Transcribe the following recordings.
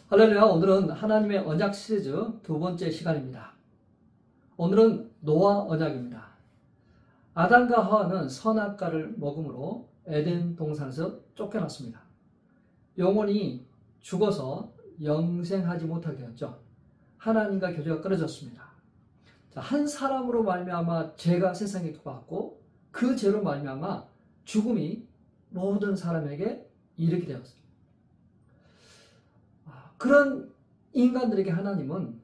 할렐루야. 오늘은 하나님의 언약 시리즈 두 번째 시간입니다. 오늘은 노아 언약입니다. 아담과 하와는 선악과를 먹음으로 에덴 동산에서 쫓겨났습니다. 영혼이 죽어서 영생하지 못하게 되었죠. 하나님과 교제가 끊어졌습니다. 한 사람으로 말미암아 죄가 세상에 왔고 그 죄로 말미암아 죽음이 모든 사람에게 이르게 되었습니다. 그런 인간들에게 하나님은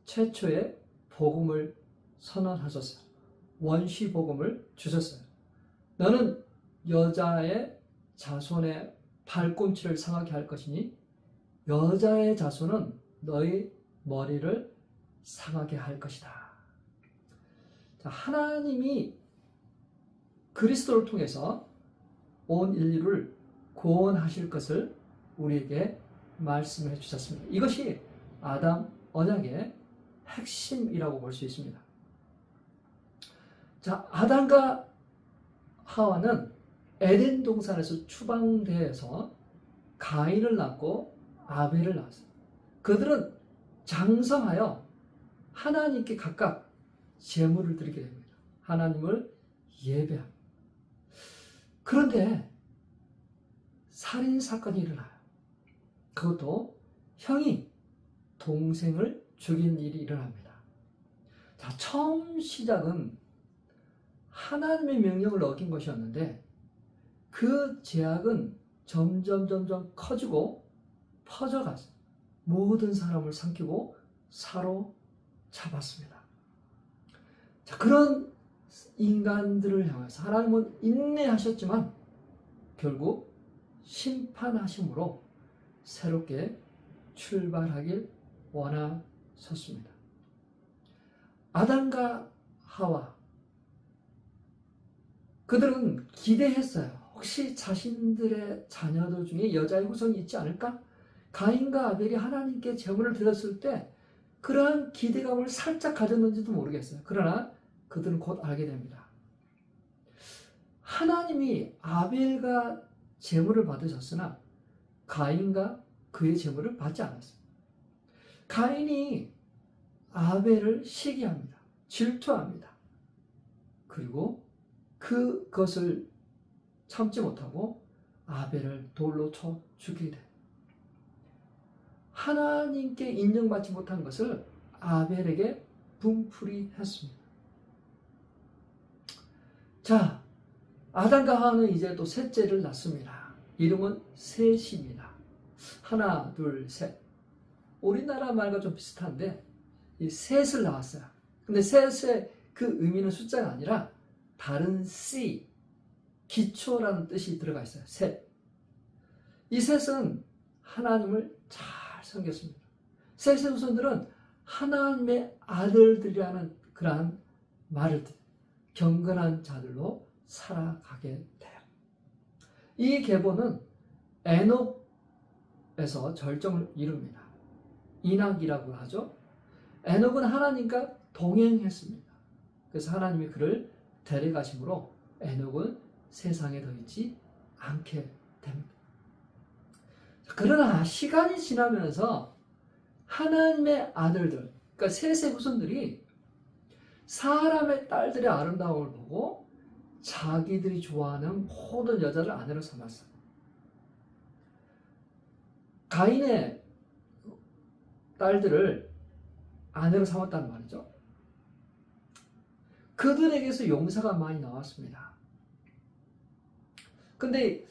최초의 복음을 선언하셨어요. 원시 복음을 주셨어요. 너는 여자의 자손의 발꿈치를 상하게 할 것이니 여자의 자손은 너의 머리를 상하게 할 것이다. 하나님이 그리스도를 통해서 온 인류를 구원하실 것을 우리에게 말씀해 주셨습니다. 이것이 아담 언약의 핵심이라고 볼 수 있습니다. 자, 아담과 하와는 에덴 동산에서 추방되어서 가인을 낳고 아벨을 낳았어요. 그들은 장성하여 하나님께 각각 제물을 드리게 됩니다. 하나님을 예배합니다. 그런데 살인사건이 일어나요. 그것도 형이 동생을 죽인 일이 일어납니다. 자, 처음 시작은 하나님의 명령을 어긴 것이었는데 그 죄악은 점점 커지고 퍼져가서 모든 사람을 삼키고 사로잡았습니다. 자, 그런 인간들을 향해서 하나님은 인내하셨지만 결국 심판하심으로 새롭게 출발하길 원하셨습니다. 아담과 하와 그들은 기대했어요. 혹시 자신들의 자녀들 중에 여자의 후손이 있지 않을까? 가인과 아벨이 하나님께 제물을 드렸을 때 그러한 기대감을 살짝 가졌는지도 모르겠어요. 그러나 그들은 곧 알게 됩니다. 하나님이 아벨과 제물을 받으셨으나 가인과 그의 제물을 받지 않았어요. 가인이 아벨을 시기합니다. 질투합니다. 그리고 그것을 참지 못하고 아벨을 돌로 쳐 죽이게 돼요. 하나님께 인정받지 못한 것을 아벨에게 분풀이했습니다. 자, 아담과 하와는 이제 또 셋째를 낳습니다. 이름은 셋입니다. 하나, 둘, 셋. 우리나라 말과 좀 비슷한데 이 셋을 낳았어요. 근데 셋의 그 의미는 숫자가 아니라 다른 C, 기초라는 뜻이 들어가 있어요. 셋. 이 셋은 하나님을 잘 섬겼습니다. 셋의 후손들은 하나님의 아들들이라는 그러한 말을 듣고 경건한 자들로 살아가게 돼요. 이 계보는 에녹에서 절정을 이룹니다. 이낙이라고 하죠. 에녹은 하나님과 동행했습니다. 그래서 하나님이 그를 데려가심으로 에녹은 세상에 더 있지 않게 됩니다. 그러나 시간이 지나면서 하나님의 아들들, 그러니까 셋의 후손들이 사람의 딸들의 아름다움을 보고 자기들이 좋아하는 모든 여자를 아내로 삼았어요. 가인의 딸들을 아내로 삼았다는 말이죠. 그들에게서 용사가 많이 나왔습니다. 근데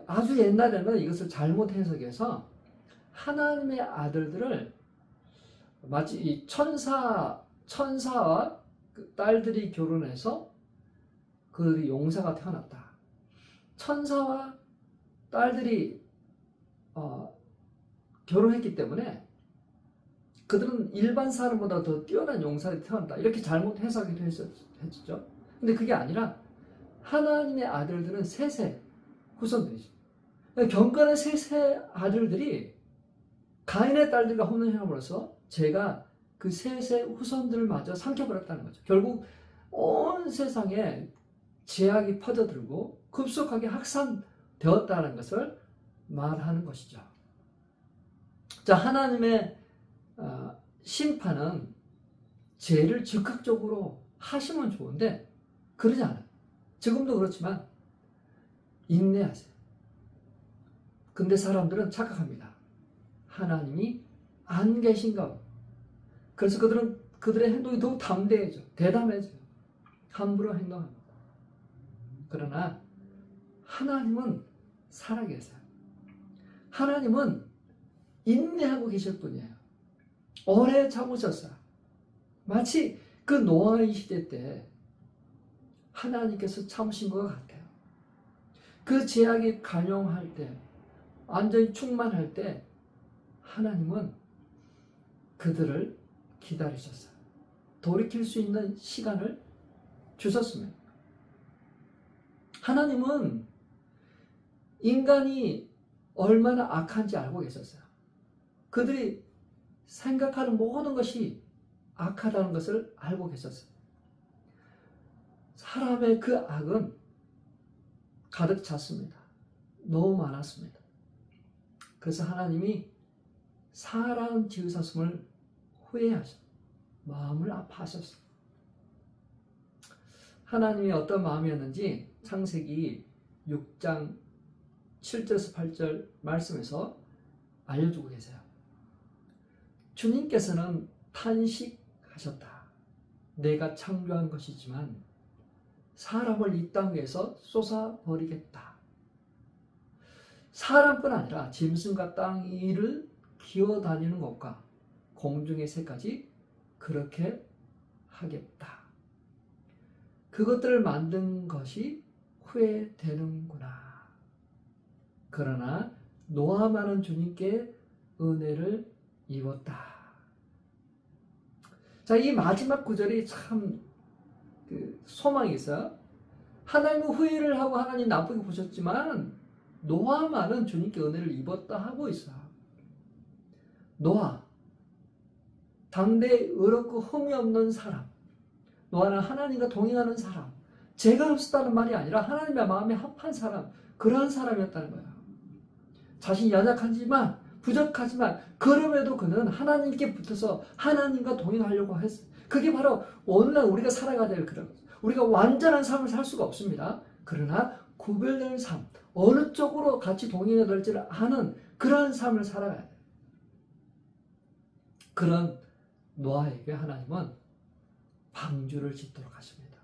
아주 옛날에는 이것을 잘못 해석해서 하나님의 아들들을 마치 이 천사와 그 딸들이 결혼해서 그 용사가 태어났다. 천사와 딸들이 결혼했기 때문에 그들은 일반 사람보다 더 뛰어난 용사들이 태어났다. 이렇게 잘못 해석이 했죠. 근데 그게 아니라 하나님의 아들들은 셋의 후손들이죠. 경건한 셋의 아들들이 가인의 딸들과 혼인함으로써 제가 그 셋의 후손들을 마저 삼켜버렸다는 거죠. 결국 온 세상에 죄악이 퍼져들고 급속하게 확산되었다는 것을 말하는 것이죠. 자, 하나님의 심판은 죄를 즉각적으로 하시면 좋은데 그러지 않아요. 지금도 그렇지만 인내하세요. 근데 사람들은 착각합니다. 하나님이 안 계신가 봐. 그래서 그들의 행동이 더욱 담대해져, 대담해져요. 함부로 행동합니다. 그러나 하나님은 살아계세요. 하나님은 인내하고 계실 분이에요. 오래 참으셨어요. 마치 그 노아의 시대 때 하나님께서 참으신 것 같아요. 그 제약이 간용할 때, 완전히 충만할 때 하나님은 그들을 기다리셨어요. 돌이킬 수 있는 시간을 주셨습니다. 하나님은 인간이 얼마나 악한지 알고 계셨어요. 그들이 생각하는 모든 것이 악하다는 것을 알고 계셨어요. 사람의 그 악은 가득 찼습니다. 너무 많았습니다. 그래서 하나님이 사람 지으셨음을 후회하셨어요. 마음을 아파하셨어요. 하나님이 어떤 마음이었는지 창세기 6장 7절에서 8절 말씀에서 알려주고 계세요. 주님께서는 탄식하셨다. 내가 창조한 것이지만 사람을 이 땅에서 쏟아버리겠다. 사람뿐 아니라 짐승과 땅 위를 기어다니는 것과 공중의 새까지 그렇게 하겠다. 그것들을 만든 것이 후회되는구나. 그러나 노아만은 주님께 은혜를 입었다. 자, 이 마지막 구절이 참 소망이 있어요. 하나님은 후회를 하고 하나님 나쁘게 보셨지만 노아만은 주님께 은혜를 입었다 하고 있어요. 노아, 당대에 의롭고 흠이 없는 사람, 노아는 하나님과 동행하는 사람, 죄가 없었다는 말이 아니라 하나님의 마음에 합한 사람, 그러한 사람이었다는 거예요. 자신이 연약하지만 부족하지만 그럼에도 그는 하나님께 붙어서 하나님과 동행하려고 했어요. 그게 바로 오늘날 우리가 살아가야 될 그런 거죠. 우리가 완전한 삶을 살 수가 없습니다. 그러나 구별되는 삶, 어느 쪽으로 같이 동행해야 될지를 아는 그러한 삶을 살아가야 돼요. 그런 노아에게 하나님은 방주를 짓도록 하십니다.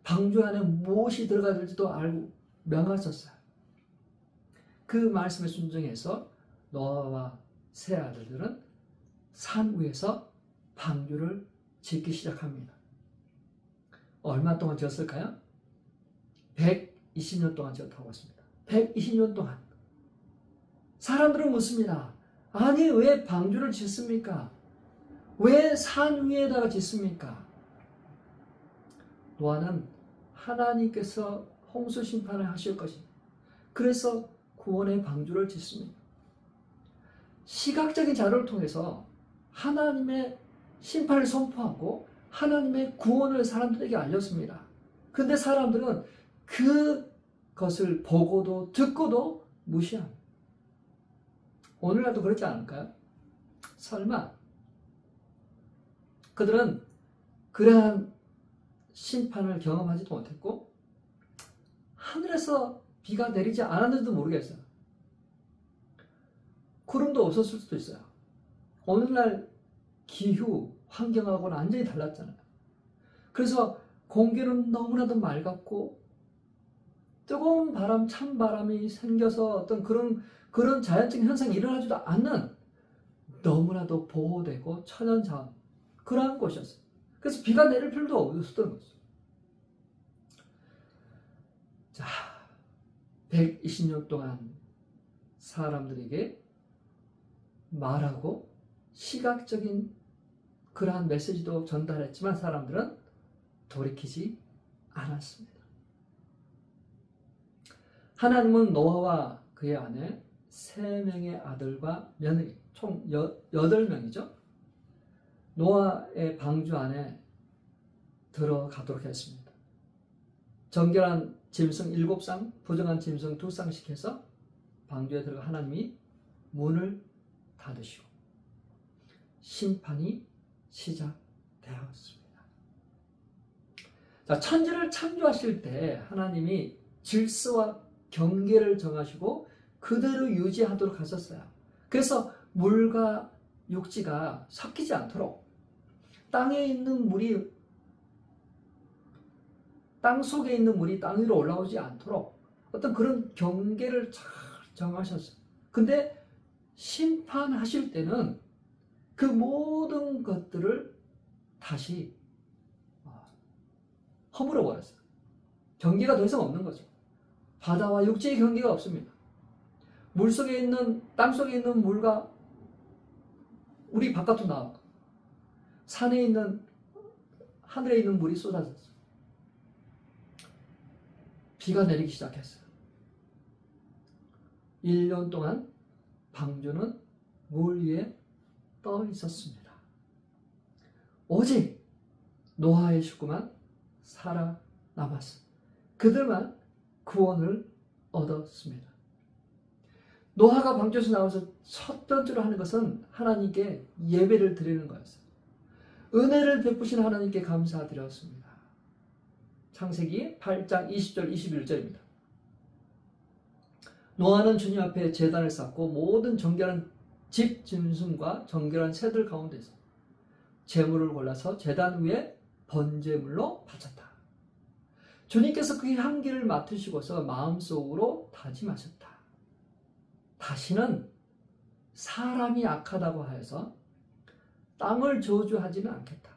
방주 안에 무엇이 들어가야 될지도 알고 명하셨어요. 그 말씀에 순종해서 노아와 세 아들들은 산 위에서 방주를 짓기 시작합니다. 얼마 동안 지었을까요? 120년 동안 지었다고 했습니다. 120년 동안. 사람들은 묻습니다. 아니, 왜 방주를 짓습니까? 왜 산 위에다가 짓습니까? 노아는 하나님께서 홍수 심판을 하실 것입니다. 그래서 구원의 방주를 짓습니다. 시각적인 자료를 통해서 하나님의 심판을 선포하고 하나님의 구원을 사람들에게 알렸습니다. 그런데 사람들은 그것을 보고도 듣고도 무시합니다. 오늘날도 그렇지 않을까요? 설마 그들은 그러한 심판을 경험하지도 못했고 하늘에서 비가 내리지 않았는지도 모르겠어요. 구름도 없었을 수도 있어요. 오늘날 기후, 환경하고는 완전히 달랐잖아요. 그래서 공기는 너무나도 맑았고 뜨거운 바람, 찬바람이 생겨서 어떤 그런 자연적인 현상이 일어나지도 않는 너무나도 보호되고 천연자원 그러한 곳이었어요. 그래서 비가 내릴 필요도 없었던 거죠. 자, 120년 동안 사람들에게 말하고 시각적인 그러한 메시지도 전달했지만 사람들은 돌이키지 않았습니다. 하나님은 노아와 그의 아내 3명의 아들과 며느리 총 8명이죠. 노아의 방주 안에 들어가도록 했습니다. 정결한 짐승 7쌍, 부정한 짐승 2쌍씩 해서 방주에 들어가 하나님이 문을 닫으시고 심판이 시작되었습니다. 자, 천지를 창조하실 때 하나님이 질서와 경계를 정하시고 그대로 유지하도록 하셨어요. 그래서 물과 육지가 섞이지 않도록 땅에 있는 물이 땅 속에 있는 물이 땅 위로 올라오지 않도록 어떤 그런 경계를 잘 정하셨어요. 근데 심판하실 때는 그 모든 것들을 다시 허물어 버렸어요. 경계가 더 이상 없는 거죠. 바다와 육지의 경계가 없습니다. 물 속에 있는, 땅 속에 있는 물과 우리 바깥으로 나왔고, 산에 있는, 하늘에 있는 물이 쏟아졌어요. 비가 내리기 시작했어요. 1년 동안 방주는 물 위에 떠 있었습니다. 오직 노아의 식구만 살아남았습니다. 그들만 구원을 얻었습니다. 노아가 방주에서 나와서 첫 번째로 하는 것은 하나님께 예배를 드리는 거였어요. 은혜를 베푸신 하나님께 감사드렸습니다. 창세기 8장 20절 21절입니다. 노아는 주님 앞에 제단을 쌓고 모든 정결한 집 짐승과 정결한 새들 가운데서 제물을 골라서 제단 위에 번제물로 바쳤다. 주님께서 그 향기를 맡으시고서 마음속으로 다짐하셨다. 다시는 사람이 악하다고 하여서 땅을 저주하지는 않겠다.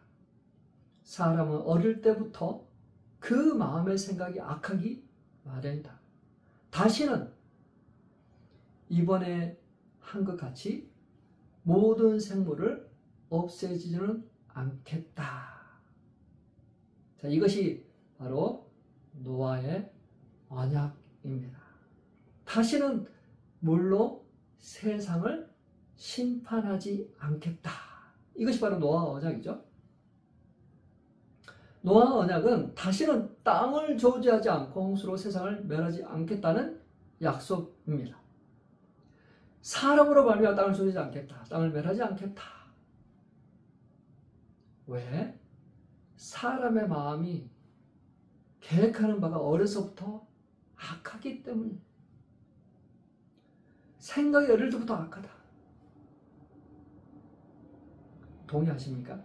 사람은 어릴 때부터 그 마음의 생각이 악하기 마련이다. 다시는 이번에 한 것 같이 모든 생물을 없애지는 않겠다. 자, 이것이 바로 노아의 언약입니다. 다시는 물로 세상을 심판하지 않겠다. 이것이 바로 노아 언약이죠. 노아 언약은 다시는 땅을 저주하지 않고 홍수로 세상을 멸하지 않겠다는 약속입니다. 사람으로 말미암아 땅을 저주하지 않겠다. 땅을 멸하지 않겠다. 왜? 사람의 마음이 계획하는 바가 어려서부터 악하기 때문에. 생각이 어릴 때부터 악하다. 동의하십니까?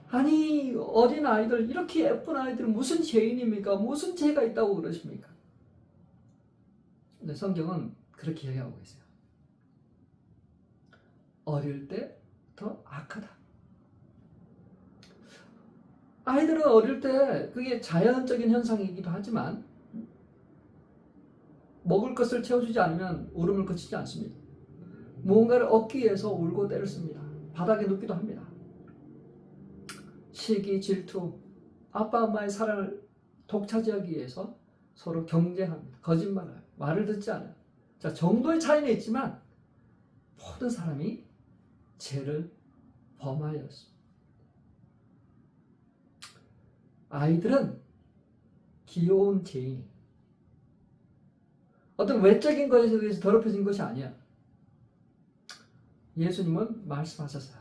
아니, 어린 아이들, 이렇게 예쁜 아이들은 무슨 죄인입니까? 무슨 죄가 있다고 그러십니까? 근데 성경은 그렇게 얘기하고 있어요. 어릴 때부터 악하다. 아이들은 어릴 때 그게 자연적인 현상이기도 하지만 먹을 것을 채워주지 않으면 울음을 그치지 않습니다. 무언가를 얻기 위해서 울고 때를 씁니다. 바닥에 눕기도 합니다. 시기, 질투, 아빠, 엄마의 사랑을 독차지하기 위해서 서로 경쟁합니다. 거짓말을 해요. 말을 듣지 않아요. 자, 정도의 차이는 있지만 모든 사람이 죄를 범하였습니다. 아이들은 귀여운 죄인. 어떤 외적인 것에 의해서 더럽혀진 것이 아니야. 예수님은 말씀하셨어요.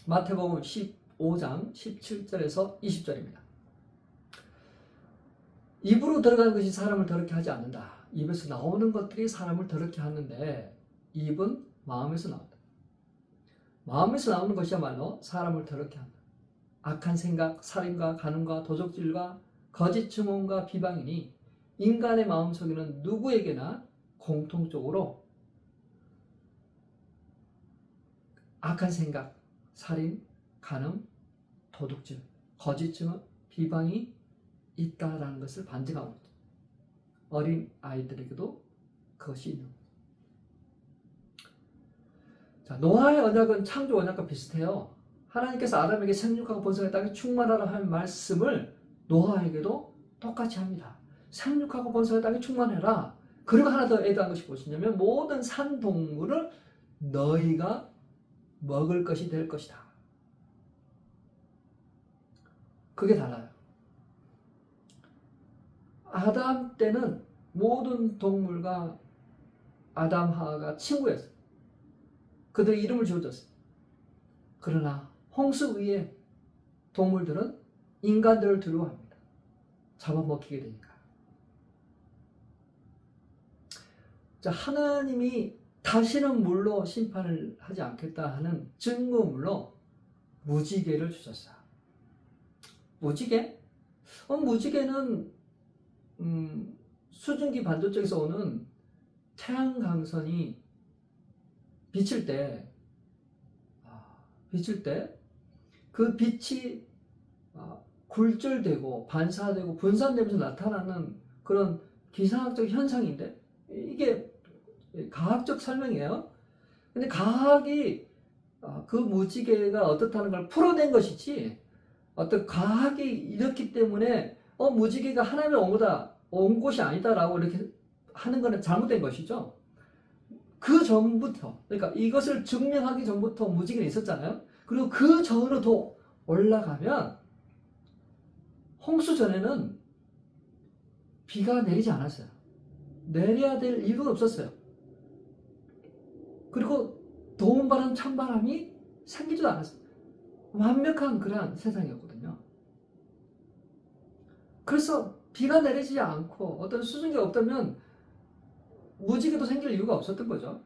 마태복음 15장 17절에서 20절입니다. 입으로 들어가는 것이 사람을 더럽게 하지 않는다. 입에서 나오는 것들이 사람을 더럽게 하는데 입은 마음에서 나온다. 마음에서 나오는 것이야말로 사람을 더럽게 한다. 악한 생각, 살인과 간음과 도적질과 거짓 증언과 비방이니 인간의 마음속에는 누구에게나 공통적으로 악한 생각, 살인, 간음, 도둑질, 거짓 증언, 비방이 있다라는 것을 반증하고 있죠. 어린 아이들에게도 그것이 있는 거죠. 자, 노아의 언약은 창조 언약과 비슷해요. 하나님께서 아담에게 생육하고 번성의 땅에 충만하라 하는 말씀을 노아에게도 똑같이 합니다. 생육하고 번성의 땅에 충만해라. 그리고 하나 더 애도한 것이 무엇이냐면 모든 산 동물을 너희가 먹을 것이 될 것이다. 그게 달라요. 아담 때는 모든 동물과 아담 하와가 친구였어요. 그들의 이름을 지어줬어요. 그러나 홍수 위에 동물들은 인간들을 두려워합니다. 잡아먹히게 되니까. 자, 하나님이 다시는 물로 심판을 하지 않겠다 하는 증거물로 무지개를 주셨어요. 무지개? 무지개는 수증기 반도쪽에서 오는 태양 강선이 비칠 때 그 빛이 굴절되고 반사되고 분산되면서 나타나는 그런 기상학적 현상인데, 이게 과학적 설명이에요. 근데 과학이 그 무지개가 어떻다는 걸 풀어낸 것이지, 어떤 과학이 이렇기 때문에 무지개가 하나님의 온 곳이 아니다라고 이렇게 하는 것은 잘못된 것이죠. 그 전부터, 그러니까 이것을 증명하기 전부터 무지개는 있었잖아요. 그리고 그 전으로 더 올라가면 홍수 전에는 비가 내리지 않았어요. 내려야 될 이유가 없었어요. 그리고 더운 바람, 찬바람이 생기지도 않았어요. 완벽한 그러한 세상이었거든요. 그래서 비가 내리지 않고 어떤 수증기가 없다면 무지개도 생길 이유가 없었던 거죠.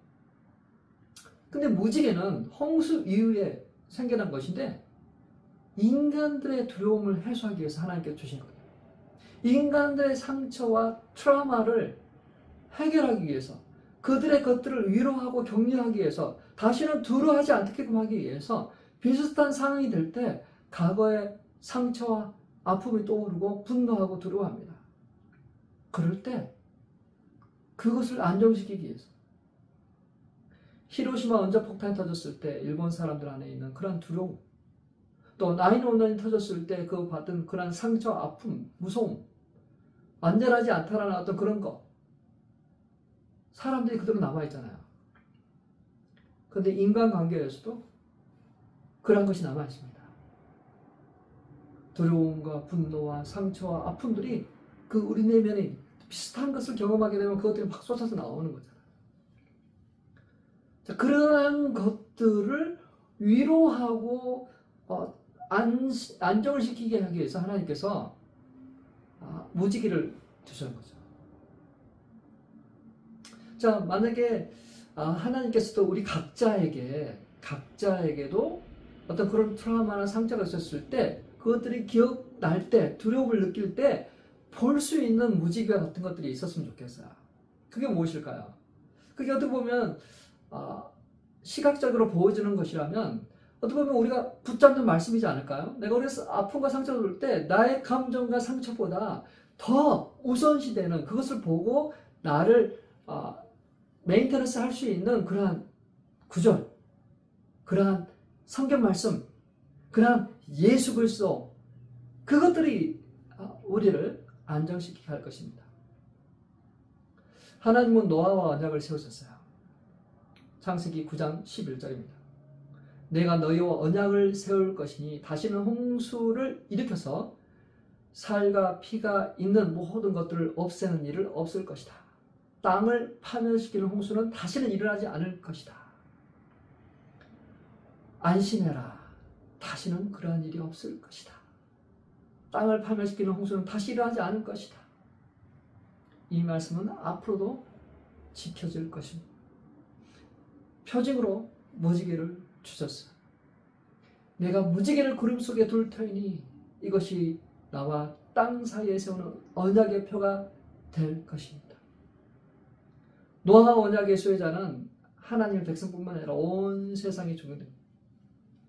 근데 무지개는 홍수 이후에 생겨난 것인데, 인간들의 두려움을 해소하기 위해서 하나님께서 주신 거예요. 인간들의 상처와 트라우마를 해결하기 위해서, 그들의 것들을 위로하고 격려하기 위해서, 다시는 두려워하지 않게끔 하기 위해서, 비슷한 상황이 될 때 과거의 상처와 아픔이 떠오르고 분노하고 두려워합니다. 그럴 때 그것을 안정시키기 위해서, 히로시마 원자폭탄이 터졌을 때 일본 사람들 안에 있는 그런 두려움, 또 9/11이 터졌을 때 그 받은 그런 상처, 아픔, 무서움, 안전하지 않다라는 어떤 그런 것, 사람들이 그대로 남아있잖아요. 그런데 인간관계에서도 그런 것이 남아있습니다. 두려움과 분노와 상처와 아픔들이 그 우리 내면에 비슷한 것을 경험하게 되면 그것들이 막 쏟아져 나오는 거잖아요. 자, 그러한 것들을 위로하고 안정을 시키게 하기 위해서 하나님께서 무지개를 주시는 거죠. 자, 만약에 하나님께서도 우리 각자에게도 어떤 그런 트라우마나 상처가 있었을 때, 그것들이 기억날 때, 두려움을 느낄 때 볼 수 있는 무지개 같은 것들이 있었으면 좋겠어요. 그게 무엇일까요? 그게 어떻게 보면 시각적으로 보여주는 것이라면 어떻게 보면 우리가 붙잡는 말씀이지 않을까요? 내가 그래서 아픔과 상처를 줄 때 나의 감정과 상처보다 더 우선시되는 그것을 보고 나를 메인테너스 할 수 있는 그러한 구절, 그러한 성경 말씀, 그러한 예수 그리스도, 그것들이 우리를 안정시키게 할 것입니다. 하나님은 노아와 언약을 세우셨어요. 창세기 9장 11절입니다. 내가 너희와 언약을 세울 것이니 다시는 홍수를 일으켜서 살과 피가 있는 모든 것들을 없애는 일을 없을 것이다. 땅을 파멸시키는 홍수는 다시는 일어나지 않을 것이다. 안심해라. 다시는 그러한 일이 없을 것이다. 땅을 파멸시키는 홍수는 다시 일어나지 않을 것이다. 이 말씀은 앞으로도 지켜질 것입니다. 표징으로 무지개를 주셨어요. 내가 무지개를 구름 속에 둘 터이니 이것이 나와 땅 사이에 세우는 언약의 표가 될 것입니다. 노아 언약의 수혜자는 하나님의 백성뿐만 아니라 온 세상이 적용됩니다.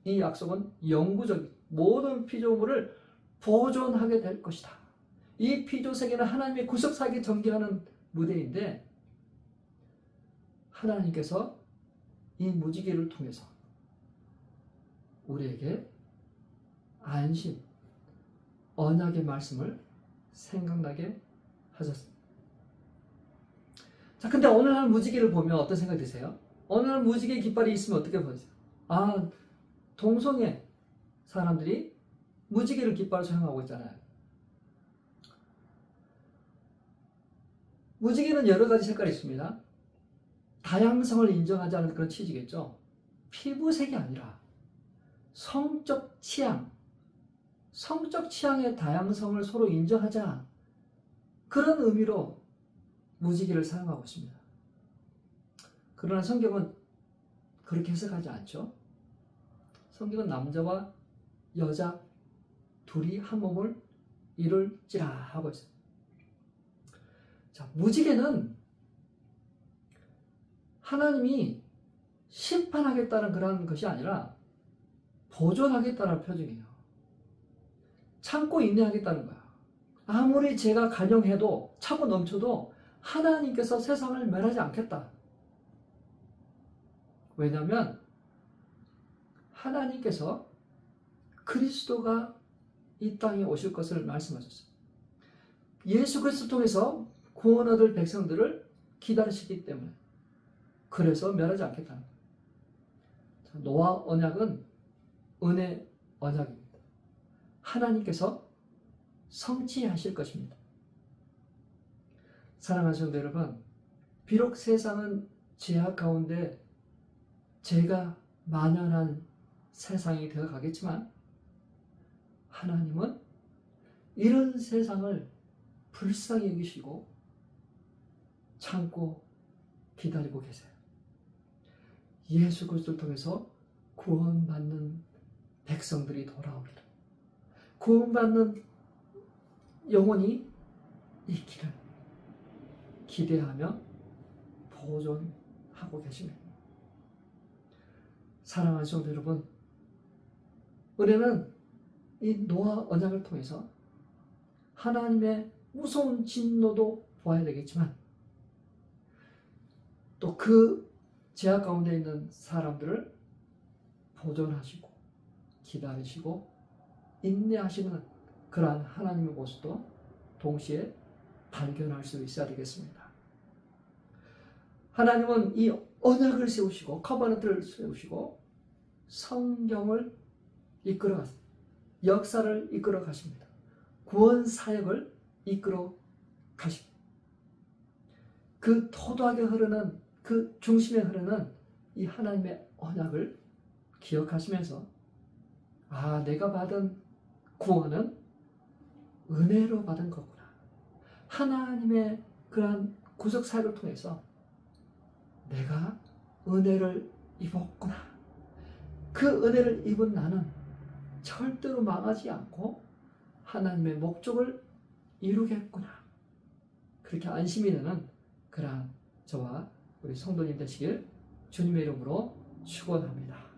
이 약속은 영구적인 모든 피조물을 보존하게 될 것이다. 이 피조세계는 하나님의 구속사역에 전개하는 무대인데, 하나님께서 이 무지개를 통해서 우리에게 안심, 언약의 말씀을 생각나게 하셨습니다. 자, 근데 어느 날 무지개를 보면 어떤 생각이 드세요? 어느 날 무지개 깃발이 있으면 어떻게 보세요? 동성애 사람들이 무지개를 깃발로 사용하고 있잖아요. 무지개는 여러 가지 색깔이 있습니다. 다양성을 인정하지 않는 그런 취지겠죠. 피부색이 아니라 성적 취향의 다양성을 서로 인정하자. 그런 의미로 무지개를 사용하고 있습니다. 그러나 성경은 그렇게 해석하지 않죠. 성경은 남자와 여자 둘이 한 몸을 이룰지라 하고 있어요. 자, 무지개는 하나님이 심판하겠다는 그런 것이 아니라 보존하겠다는 표징이에요. 참고 인내하겠다는 거야. 아무리 죄가 간영해도 차고 넘쳐도 하나님께서 세상을 멸하지 않겠다. 왜냐하면 하나님께서 그리스도가 이 땅에 오실 것을 말씀하셨어요. 예수 그리스도 통해서 구원 얻을 백성들을 기다리시기 때문에 그래서 멸하지 않겠다는 거예요. 노아 언약은 은혜 언약입니다. 하나님께서 성취하실 것입니다. 사랑하는 성도 여러분, 비록 세상은 죄악 가운데 죄가 만연한 세상이 되어 가겠지만 하나님은 이런 세상을 불쌍히 여기시고 참고 기다리고 계세요. 예수 그리스도를 통해서 구원받는 백성들이 돌아오기를, 구원받는 영혼이 있기를 기대하며 보존하고 계십니다. 사랑하는 성도 여러분, 은혜는 이 노아 언약을 통해서 하나님의 무서운 진노도 보아야 되겠지만 또 그 죄악 가운데 있는 사람들을 보존하시고 기다리시고 인내하시는 그러한 하나님의 모습도 동시에 발견할 수 있어야 되겠습니다. 하나님은 이 언약을 세우시고 커버넌트를 세우시고 성경을 이끌어 가십니다. 역사를 이끌어 가십니다. 구원 사역을 이끌어 가십니다. 그 토도하게 흐르는 그 중심에 흐르는 이 하나님의 언약을 기억하시면서 내가 받은 구원은 은혜로 받은 거구나. 하나님의 그러한 구속 사역을 통해서 내가 은혜를 입었구나. 그 은혜를 입은 나는 절대로 망하지 않고 하나님의 목적을 이루겠구나. 그렇게 안심이 되는 그러한 저와 우리 성도님 되시길 주님의 이름으로 축원합니다.